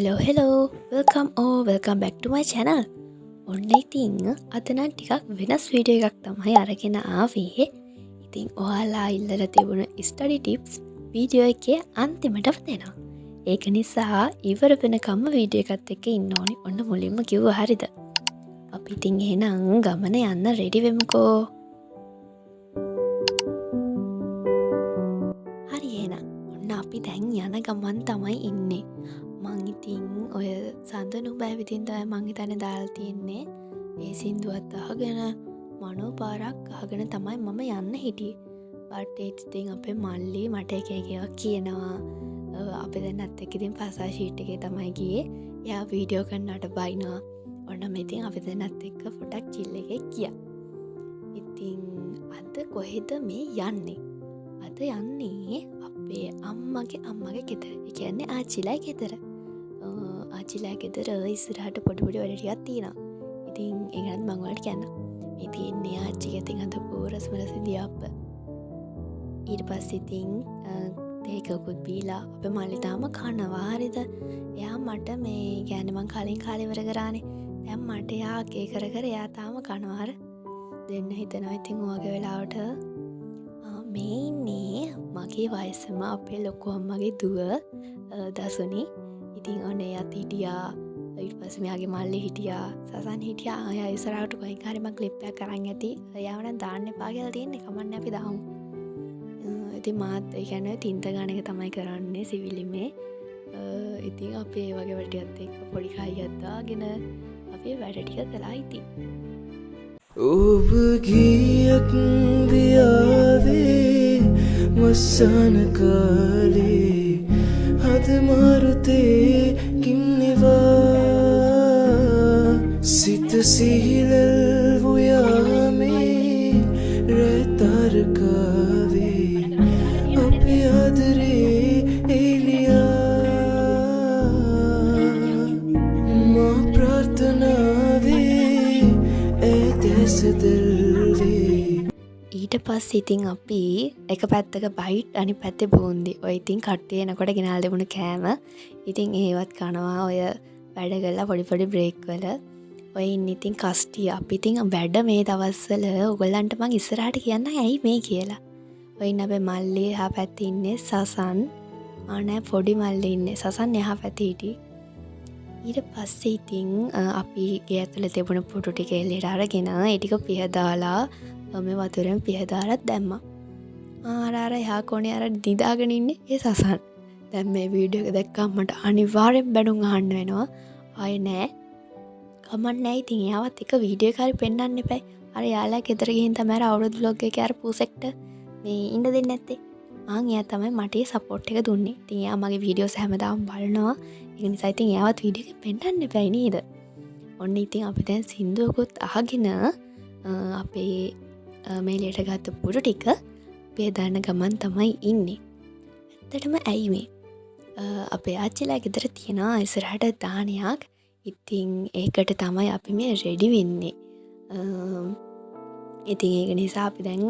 hello welcome back to my channel. ඔන්න ඉතින් අද නම් ටිකක් වෙනස් වීඩියෝ එකක් තමයි අරගෙන ආවේ. ඉතින් ඔයාලා ඉල්ලලා තිබුණ ස්ටඩි ටිප්ස් වීඩියෝ එකේ අන්තිමටම දෙනවා. ඒක නිසා ඉවර වෙනකම්ම වීඩියෝ එකත් එක්ක ඉන්න ඕනි. ඔන්න මුලින්ම කිව්වා හරිද? අපි ඉතින් එහෙනම් ගමන යන්න රෙඩි වෙමුකෝ. හරි එහෙනම් ඔන්න අපි දැන් යන ගමන් තමයි ඉන්නේ. මං ඉතින් ඔය සඳනු බෑවිතින් තමයි මං හිතන්නේ දාලා තියෙන්නේ. ඒ සින්දුවත් අහගෙන මනෝ පාරක් අහගෙන තමයි මම යන්න හිටියේ. බට් ඉතින් අපේ මල්ලි මට එක එකක් කියනවා. අපි දැන්නත් එක්ක ඉතින් පාසා ෂීට් එකේ තමයි ගියේ. එයා වීඩියෝ කරන්නට බයිනවා. ඔන්න මේ ඉතින් අපි දැන්නත් එක්ක පොඩක් චිල් එකේ ගියා. ඉතින් අද කොහෙද මේ යන්නේ? අද යන්නේ අපේ අම්මගේ ගෙදර. ඒ කියන්නේ ආච්චිලා ගෙදර. ආච්චිලා ගෙදර ඉස්සරහට පොඩි වැඩ ටිකක් තියෙනවා. ඉතින් ඒ ගැන මම ඔයාලට කියන්නම්. මේ තියෙන්නේ ආච්චිගේ තින් හදපු රසමලස් ඉදියාප්ප. ඊට පස්සේ ඉතින් තේකකුත් බීලා අපේ මල්ලි තාම කනවා. හරිද? එයා මට මේ කියන්නේ මං කලින් කාලේ ඉවර කරානේ. දැන් මට එයා කේ කර එයා තාම කනවා. හර දෙන්න හිතනවා ඉතින් ඔයගේ වෙලාවට මේ ඉන්නේ මගේ වයසම අපේ ලොකු අම්මගේ දුව දසුනි. ඉතින් ඔන්න එයාත් හිටියා. ඊට පස්සේ මෙයාගේ මල්ලි හිටියා. සසන් හිටියා. අය ඉස්සරහට කොහෙන් හරි මම ක්ලිප් එකක් අරන් ඇති. එයාව නම් දාන්න එපා කියලා තියෙන්නේ. කමන්නේ අපි දාමු. ඉතින් මාත් ඒ කියන්නේ තින්ත ගාන එක තමයි කරන්නේ සිවිලිමේ. ඉතින් අපි ඒ වගේ වැඩ ටිකත් එක්ක පොඩි කයියක් දාගෙන අපි වැඩ ටික කළා ඉතින්. ඔබ ගියක් දියාවේ මස්සන කාලේ හද මාරුතේ කිම්නිවා සිත සිහිලල් වුයාමේ රැතරකාවේ අපේ ආදරේ එලියා මා ප්‍රාර්ථනාවේ ඊට පස්සේ ඉතින් අපි එක පැත්තක බයිට් අනිත් පැත්තේ බෝන්දි. ඔය ඉතින් කට්ටිය එනකොට ගෙනල්ලා දෙමුණු කෑම. ඉතින් ඒවත් කනවා ඔය වැඩ කරලා පොඩි බ්‍රේක් වල. ඔය ඉන්න ඉතින් කස්ටිය අපි ඉතින් වැඩ මේ දවස්වල ඔයගොල්ලන්ට මං ඉස්සරහට කියන්න ඇයි මේ කියලා. ඔය ඉන්න අපේ මල්ලි එහා පැත්තේ ඉන්නේ සසන්. ආ පොඩි මල්ලි ඉන්නේ. සසන් එහා පැත්තේ හිටියේ. ඊට පස්සේ ඉතින් අපි ගේ ඇතුළේ තිබුණ පුටු ටික එළියට අරගෙන ඒ ටික පිහදාලා මේ වතුරෙන් පිහදාලත් දැම්මා. අර එහා කොනේ අර නිදාගෙන ඉන්නේ ඒ සසන්. දැන් මේ වීඩියෝ එක දැක්කම මට අනිවාර්යෙන් බැනුම් අහන්න වෙනවා. ආයේ නෑ. කමක් නෑ ඉතින් එයාවත් එක වීඩියෝ එක හරි පෙන්නන්න එපා. අර යාළුවා ගෙදර ගිහින් තමයි අර අවුරුදු vlog එකේ අර පූසෙක්ට මේ ඉන්න දෙන්නේ නැත්තේ. එයා තමයි මට සපෝට් එක දුන්නේ. ඉතින් එයා මගේ වීඩියෝස් හැමදාම බලනවා. ඒක නිසා ඉතින් එයාවත් වීඩියෝ එක පෙන්නන්න එපා නේද? ඔන්න ඉතින් අපි දැන් සින්දුවකුත් අහගෙන අපේ මේලයට ගත්ත පුරු ටික බෙදාන ගමන් තමයි ඉන්නේ. ඇත්තටම ඇයි මේ? අපේ ආච්චිලා ගෙදර තියෙනවා ඉස්සරහට දානයක්. ඉතින් ඒකට තමයි අපි මේ රෙඩි වෙන්නේ. ඉතින් ඒක නිසා අපි දැන්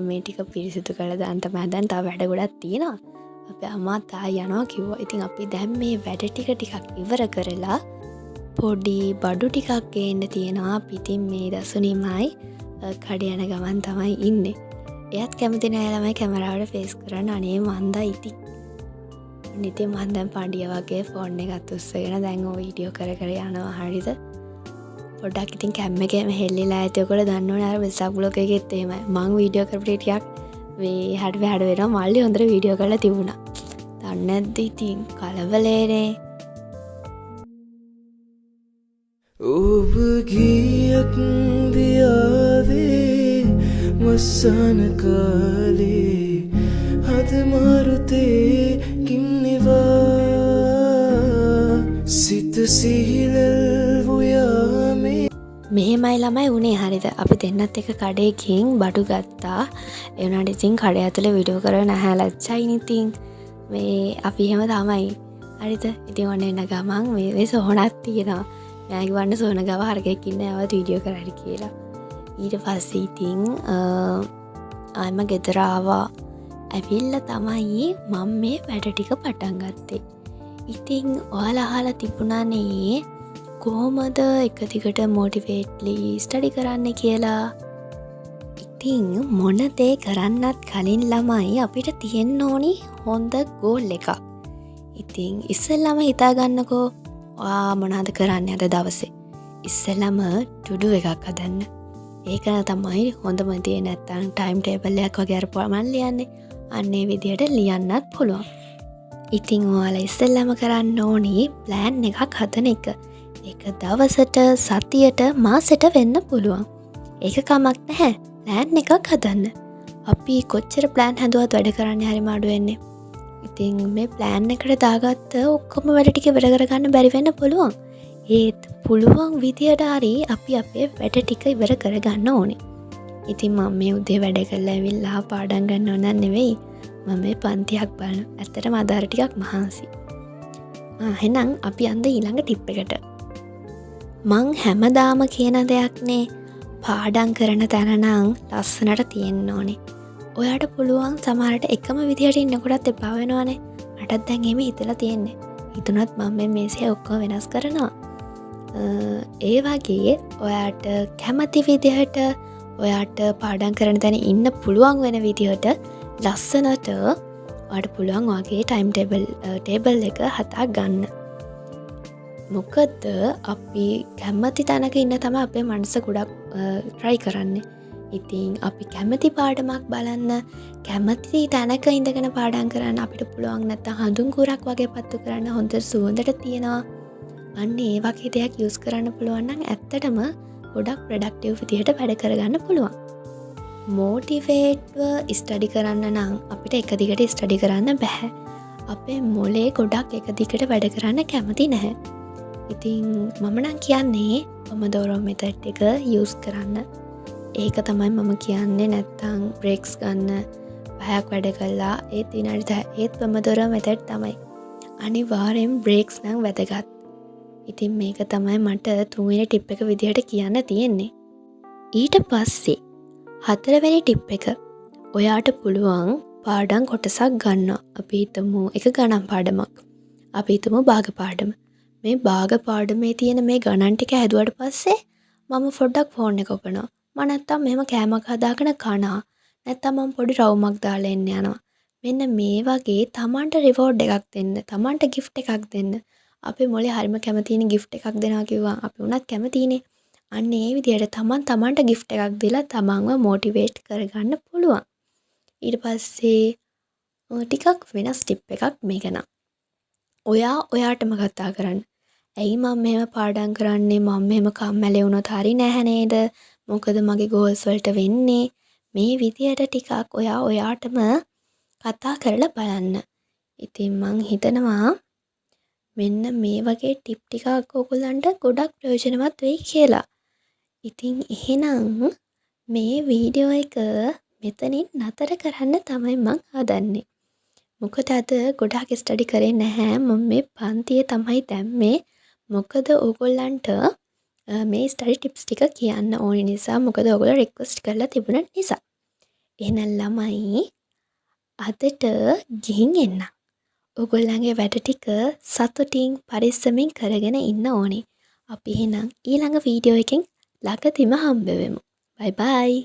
මේ ටික පිරිසිදු කරලා දාන්න තමයි හදන්නේ. තව වැඩ ගොඩක් තියෙනවා. අපේ අම්මා තායි යනවා කිව්වා. ඉතින් අපි දැන් මේ වැඩ ටිකක් ඉවර කරලා පොඩි බඩු ටිකක් ගේන්න තියෙනවා. අපි ඉතින් මේ දසුනිමයි කඩේ යන ගමන් තමයි ඉන්නේ. එයාත් කැමති නෑ ළමයි කැමරාවට ෆේස් කරන්න. අනේ මන්දා ඉතින්. ඉතින් මම දැන් පණ්ඩිය වගේ ෆෝන් එකත් උස්සගෙන දැන් ඔය වීඩියෝ කර යනවා. හරිද? පොඩ්ඩක් ඉතින් කැම් එකේම හෙල්ලිලා ඇති. ඔයගොල්ලෝ දන්නවනේ අර වෙස්ටාක් බ්ලොග් එකෙත් එහෙමයි. මම වීඩියෝ කරපු ටිකක් මේ හැඩ වෙනවා. මල්ලි හොඳට වීඩියෝ කරලා තිබුණා. දන්නේ නැද්ද ඉතින් කලබලේනේ. ඔබ ගියක් දියාවේ මස්සන කාලේ හද මාරුතේ කිම්නිවා සිත සිහිලල් වුයාමේ. මෙහෙමයි ළමයි උනේ. හරිද? අපි දෙන්නත් එක කඩේකින් බඩු ගත්තා. ඒ වුණාට ඉතින් කඩේ ඇතුලේ වීඩියෝ කරගෙන නැහැ ලැජ්ජයි ඉතින්. මේ අපි එහෙම තමයි. හරිද? ඉතින් ඔන්න එන ගමන් මේ සෝනක් තියෙනවා. මෑගි වන්න සෝන ගව හරකෙක් ඉන්න ඇවත් වීඩියෝ කරහරි කියලා. ඊට පස්සේ ඉතින් ආයම ගෙදර ආවා. ඇවිල්ලා තමයි මම මේ වැඩ ටික පටන් ගත්තේ. ඉතින් ඔයාලා අහලා තිබුණානේ කොහොමද එක දිගට මොටිවේට්ලි ස්ටඩි කරන්න කියලා. ඉතින් මොන දේ කරන්නත් කලින් ළමයි අපිට තියෙන්න ඕනි හොඳ ගෝල් එකක්. ඉතින් ඉස්සෙල්ලම හිතාගන්නකෝ ඔයා මොනවද කරන්න අද දවසේ. ඉස්සෙල්ලම ටුඩු එකක් හදන්න. ඒකන තමයි හොඳම දේ. නැත්තම් ටයිම් ටේබල් එකක් වගේ අරපුවමන් ලියන්නේ. අන්නේ විදියට ලියන්නත් පුළුවන්. ඉතින් ඔයාලා ඉස්සෙල්ලම කරන්න ඕනි ප්ලෑන් එකක් හදන එක. ඒක දවසට, සතියට, මාසෙට වෙන්න පුළුවන්. ඒක කමක් නැහැ. ප්ලෑන් එකක් හදන්න. අපි කොච්චර ප්ලෑන් හැදුවත් වැඩ කරන්න හරිම අඩු වෙන්නේ. ඉතින් මේ ප්ලෑන් එකට දාගත්ත ඔක්කොම වැඩ ටික ඉවර කරගන්න බැරි වෙන්න පුළුවන්. ඒත් පුළුවන් විදියට හරි අපි අපේ වැඩ ටික ඉවර කරගන්න ඕනේ. ඉතින් මම මේ උදේ වැඩ කරලා ඇවිල්ලා පාඩම් ගන්නව නන් නෙවෙයි. මම මේ පන්තියක් බලන. ඇත්තටම අදාර ටිකක් මහන්සි. එහෙනම් අපි යන්න ඊළඟ ටිප් එකට. මං හැමදාම කියන දෙයක්නේ පාඩම් කරන තැන නම් ලස්සනට තියෙන්න ඕනේ. ඔයාට පුළුවන් සමහරට එකම විදියට ඉන්නකොටත් එපා වෙනවනේ. මටත් දැන් එහෙම හිතලා තියෙන්නේ. හිතුණත් මම මේ මේසේ ඔක්කොම වෙනස් කරනවා. ඒ වගේ ඔයාට කැමති විදිහට ඔයාට පාඩම් කරන තැන ඉන්න පුළුවන් වෙන විදිහට ලස්සනට ඔයාට පුළුවන් වගේ ටයිම් ටේබල් එක හදා ගන්න. මොකද අපි කැමති තැනක ඉන්න තමයි අපේ මනස ගොඩක් try කරන්නේ. ඉතින් අපි කැමති පාඩමක් බලන්න, කැමති තැනක ඉඳගෙන පාඩම් කරන්න අපිට පුළුවන්. නැත්නම් හඳුන් කුරක් වගේ පත්තු කරන්න හොඳ සුවඳට තියෙනවා. අන්න ඒ වගේ දෙයක් යූස් කරන්න පුළුවන් නම් ඇත්තටම ගොඩක් ප්‍රොඩක්ටිව් විදිහට වැඩ කරගන්න පුළුවන්. මොටිවේට්ව ස්ටඩි කරන්න නම් අපිට එක දිගට ස්ටඩි කරන්න බෑ. අපේ මොලේ ගොඩක් එක දිගට වැඩ කරන්න කැමති නැහැ. ඉතින් මම නම් කියන්නේ පොමොඩෝරෝ මෙතඩ් එක යූස් කරන්න. ඒක තමයි මම කියන්නේ. නැත්තම් බ්‍රේක්ස් ගන්න. පැයක් වැඩ කළා ඒත් විනාඩි 10 ඒත් පොමොඩෝරෝ මෙතඩ් තමයි. අනිවාර්යෙන් බ්‍රේක්ස් නම් වැදගත්. ඉතින් මේක තමයි මට තුන්වෙනි ටිප් එක විදිහට කියන්න තියෙන්නේ. ඊට පස්සේ හතරවෙනි ටිප් එක. ඔයාට පුළුවන් පාඩම් කොටසක් ගන්න. අපි හිතමු එක ගණන් පාඩමක්. අපි හිතමු භාග පාඩම. මේ භාග පාඩමේ තියෙන මේ ගණන් ටික හැදුවට පස්සේ මම පොඩ්ඩක් ෆෝන් එක ඔපනවා. මම නැත්තම් මෙහෙම කෑමක් හදාගෙන කනවා. නැත්තම් මම පොඩි රවුමක් දාලා එන්න යනවා. මෙන්න මේ වගේ තමන්ට රිවෝඩ් එකක් දෙන්න. තමන්ට ගිෆ්ට් එකක් දෙන්න. අපේ මොලේ හරිම කැමතිනේ ගිෆ්ට් එකක් දෙනවා කිව්වා. අපි උනත් කැමතිනේ. අන්න ඒ විදිහට තමන්ට ගිෆ්ට් එකක් දීලා තමන්ව මොටිවේට් කරගන්න පුළුවන්. ඊට පස්සේ ටිකක් වෙනස් ටිප් එකක් මේක නම්. ඔයා ඔයාටම කතා කරන්න. ඇයි මම මෙහෙම පාඩම් කරන්නේ? මම මෙහෙම කම්මැලි වුණොත් හරි නැහැ නේද? මොකද මගේ ගෝල්ස් වලට වෙන්නේ? මේ විදියට ටිකක් ඔයා ඔයාටම කතා කරලා බලන්න. ඉතින් මං හිතනවා මෙන්න මේ වගේ ටිප් ටිකක් ඔයගොල්ලන්ට ගොඩක් ප්‍රයෝජනවත් වෙයි කියලා. ඉතින් එහෙනම් මේ වීඩියෝ එක මෙතනින් නතර කරන්න තමයි මං හදන්නේ. මොකද අද ගොඩාක් ස්ටඩි කරේ නැහැ. මම මේ පන්තියේ තමයි දැම්මේ. මොකද ඕගොල්ලන්ට මේ ස්ටඩි ටිප්ස් ටික කියන්න ඕනි නිසා. මොකද ඕගොල්ලෝ රික්වෙස්ට් කරලා තිබුණ නිසා. එහෙනම් ළමයි අදට ගිහින් එන්න. ඕගොල්ලන්ගේ වැඩ ටික සතුටින් පරිස්සමින් කරගෙන ඉන්න ඕනේ. අපි එහෙනම් ඊළඟ වීඩියෝ එකෙන් ළඟදිම හම්බ වෙමු. බයි බයි.